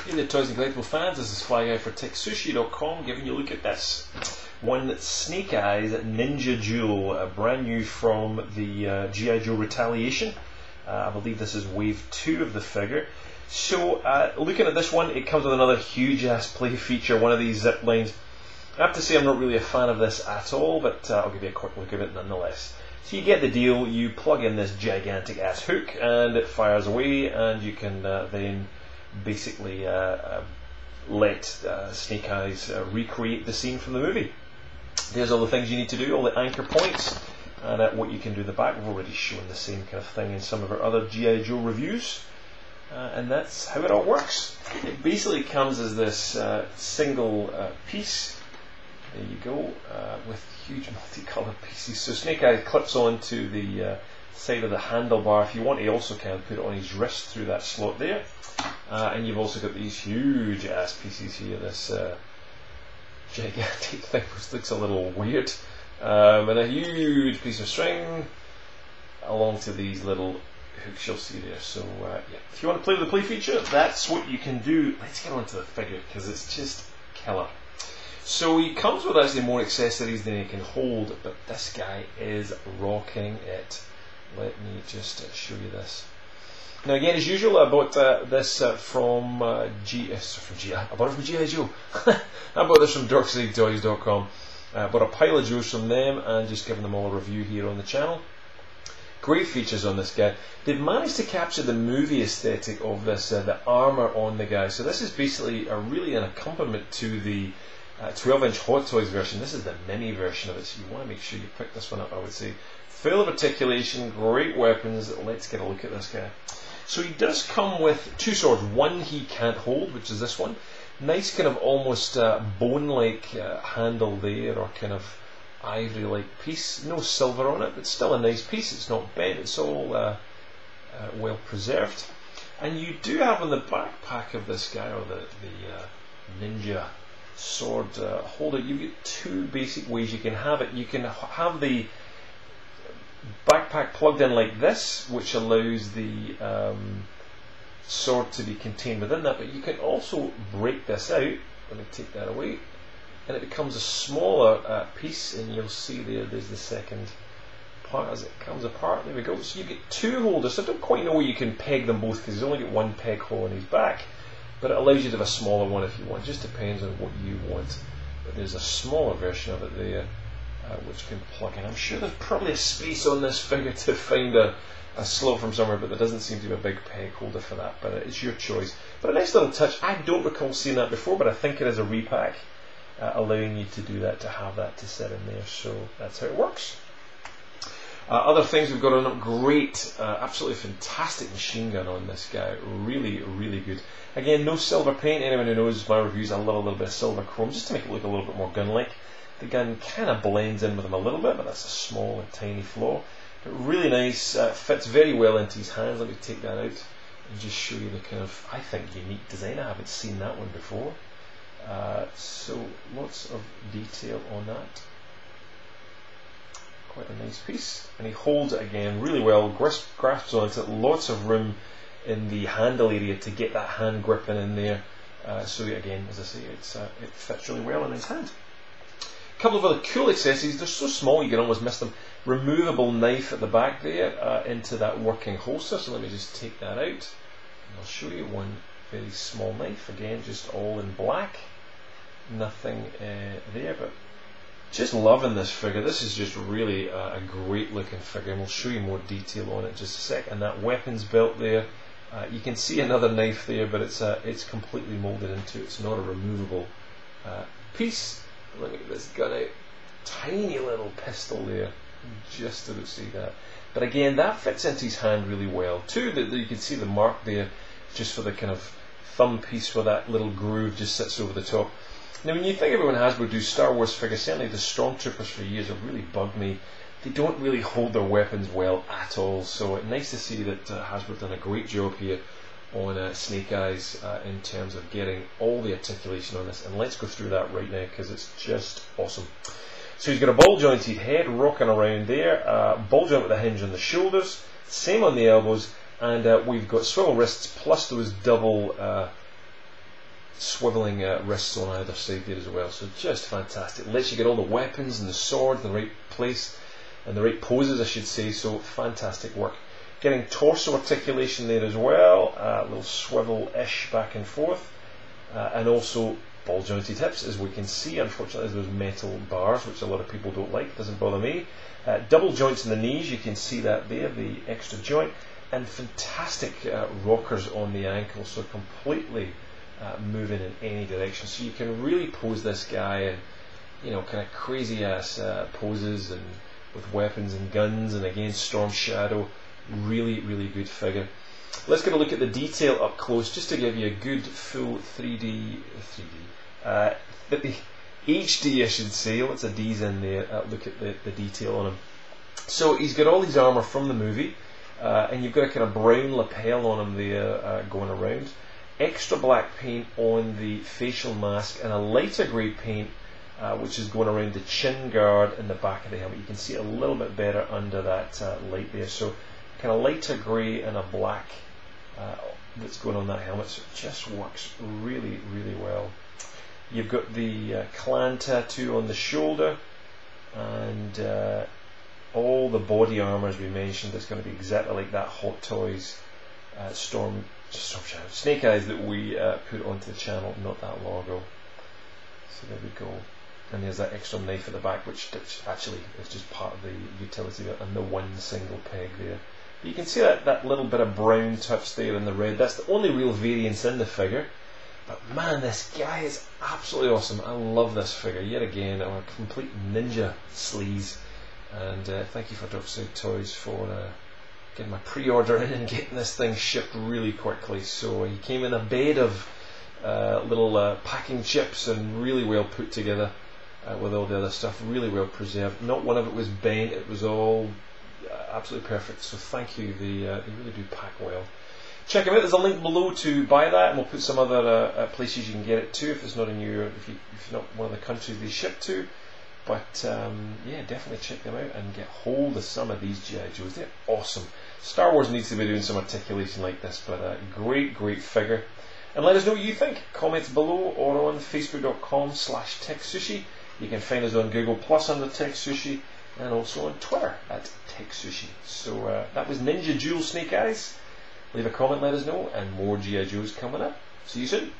Hey there, toys and collectible fans, this is Fly Guy for TekSushi.com giving you a look at this. One Snake Eyes Ninja Duel, brand new from the G.I. Joe Retaliation. I believe this is wave 2 of the figure. So, looking at this one, it comes with another huge ass play feature, one of these zip lines. I have to say I'm not really a fan of this at all, but I'll give you a quick look at it nonetheless. So you get the deal, you plug in this gigantic ass hook and it fires away, and you can then basically let Snake Eyes recreate the scene from the movie. There's all the things you need to do, all the anchor points, and what you can do in the back. We've already shown the same kind of thing in some of our other G.I. Joe reviews, and that's how it all works. It basically comes as this single piece. There you go, with huge multicolored pieces. So Snake Eyes clips onto the side of the handlebar. If you want, he also can put it on his wrist through that slot there. And you've also got these huge ass pieces here, this gigantic thing which looks a little weird, and a huge piece of string along to these little hooks you'll see there. So yeah, if you want to play with the play feature, that's what you can do. Let's get on to the figure because it's just killer. So he comes with actually more accessories than he can hold, but this guy is rocking it. Let me just show you this. Now again, as usual, I bought this from G.I. I bought it from G.I. Joe. I bought this from DarkSideToys.com. Bought a pile of Joes from them and just given them all a review here on the channel. Great features on this guy. They've managed to capture the movie aesthetic of this, the armour on the guy. So this is basically really an accompaniment to the 12-inch Hot Toys version. This is the mini version of it, so you want to make sure you pick this one up, I would say. Full of articulation, great weapons. Let's get a look at this guy. So he does come with two swords. One he can't hold, which is this one. Nice kind of almost bone-like handle there, or kind of ivory-like piece. No silver on it, but still a nice piece. It's not bent, it's all well preserved. And you do have on the backpack of this guy, or the ninja sword holder, you get two basic ways you can have it. You can have the backpack plugged in like this, which allows the sword to be contained within that, but you can also break this out. Let me take that away, and it becomes a smaller piece, and you'll see there's the second part as it comes apart. There we go. So you get two holders. So I don't quite know where you can peg them both, because he's only got one peg hole in his back, but it allows you to have a smaller one if you want. It just depends on what you want. But there's a smaller version of it there, which can plug in. I'm sure there's probably a space on this figure to find a slot from somewhere, but there doesn't seem to be a big peg holder for that, but it's your choice. But a nice little touch. I don't recall seeing that before, but I think it is a repack, allowing you to do that, to have that to sit in there. So that's how it works. Other things we've got on it, great, absolutely fantastic machine gun on this guy, really, really good. Again, no silver paint. Anyone who knows my reviews, I love a little bit of silver chrome, just to make it look a little bit more gun-like. The gun kind of blends in with him a little bit, but that's a small and tiny flaw. But really nice, fits very well into his hands. Let me take that out and just show you the kind of, I think, unique design. I haven't seen that one before. So lots of detail on that. Quite a nice piece, and he holds it again really well, grasps onto it, lots of room in the handle area to get that hand gripping in there. So again, as I say, it fits really well in his hand. A couple of other cool accessories. They're so small you can almost miss them. Removable knife at the back there into that working holster. So let me just take that out, and I'll show you one very small knife. Again, just all in black. Nothing there, but just loving this figure. This is just really a great looking figure, and we'll show you more detail on it in just a sec. And that weapons belt there, you can see another knife there, but it's completely molded into it. It's not a removable piece. Let me get this gun out. Tiny little pistol there, just to see that. But again, that fits into his hand really well too. You can see the mark there, just for the kind of thumb piece where that little groove just sits over the top. Now, when you think about when Hasbro do Star Wars figures, certainly the Stormtroopers for years have really bugged me. They don't really hold their weapons well at all. So it's nice to see that Hasbro done a great job here on Snake Eyes in terms of getting all the articulation on this. And let's go through that right now, because it's just awesome. So he's got a ball jointed head rocking around there, ball joint with a hinge on the shoulders, same on the elbows, and we've got swivel wrists plus those double swiveling wrists on either side there as well. So just fantastic. Lets you get all the weapons and the sword in the right place and the right poses, I should say. So fantastic work. Getting torso articulation there as well. A little swivel-ish back and forth, and also ball jointed hips, as we can see. Unfortunately, there's those metal bars, which a lot of people don't like. Doesn't bother me. Double joints in the knees, you can see that there, the extra joint, and fantastic rockers on the ankle, so completely moving in any direction. So you can really pose this guy in, kind of crazy ass poses, and with weapons and guns, and again Storm Shadow. Really, really good figure. Let's get a look at the detail up close, just to give you a good full 3D, the HD, I should say. Lots of D's in there. Look at the detail on him. So he's got all his armour from the movie, and you've got a kind of brown lapel on him there going around. Extra black paint on the facial mask, and a lighter grey paint which is going around the chin guard and the back of the helmet. You can see it a little bit better under that light there. So kind of lighter grey and a black that's going on that helmet. So it just works really, really well. You've got the clan tattoo on the shoulder, and all the body armour, as we mentioned, is going to be exactly like that Hot Toys Snake Eyes that we put onto the channel not that long ago. So there we go. And there's that extra knife at the back, which actually is just part of the utility, and the one single peg there. But you can see that little bit of brown touch there in the red. That's the only real variance in the figure. But man, this guy is absolutely awesome. I love this figure. Yet again, a complete ninja sleaze. And thank you for Dark Side Toys for getting my pre-order in and getting this thing shipped really quickly. So he came in a bed of little packing chips, and really well put together with all the other stuff. Really well preserved. Not one of it was bent. It was all absolutely perfect. So thank you. They really do pack well. Check them out. There's a link below to buy that, and we'll put some other places you can get it to if it's not in your, if you're not one of the countries they ship to. But yeah, definitely check them out and get hold of some of these G.I. Joes. They're awesome. Star Wars needs to be doing some articulation like this, but great figure. And let us know what you think. Comments below or on facebook.com/TekSushi. You can find us on Google Plus under TekSushi, and also on Twitter at TekSushi. So that was Ninja Duel Snake Eyes. Leave a comment, let us know, and more G.I. Joes coming up. See you soon.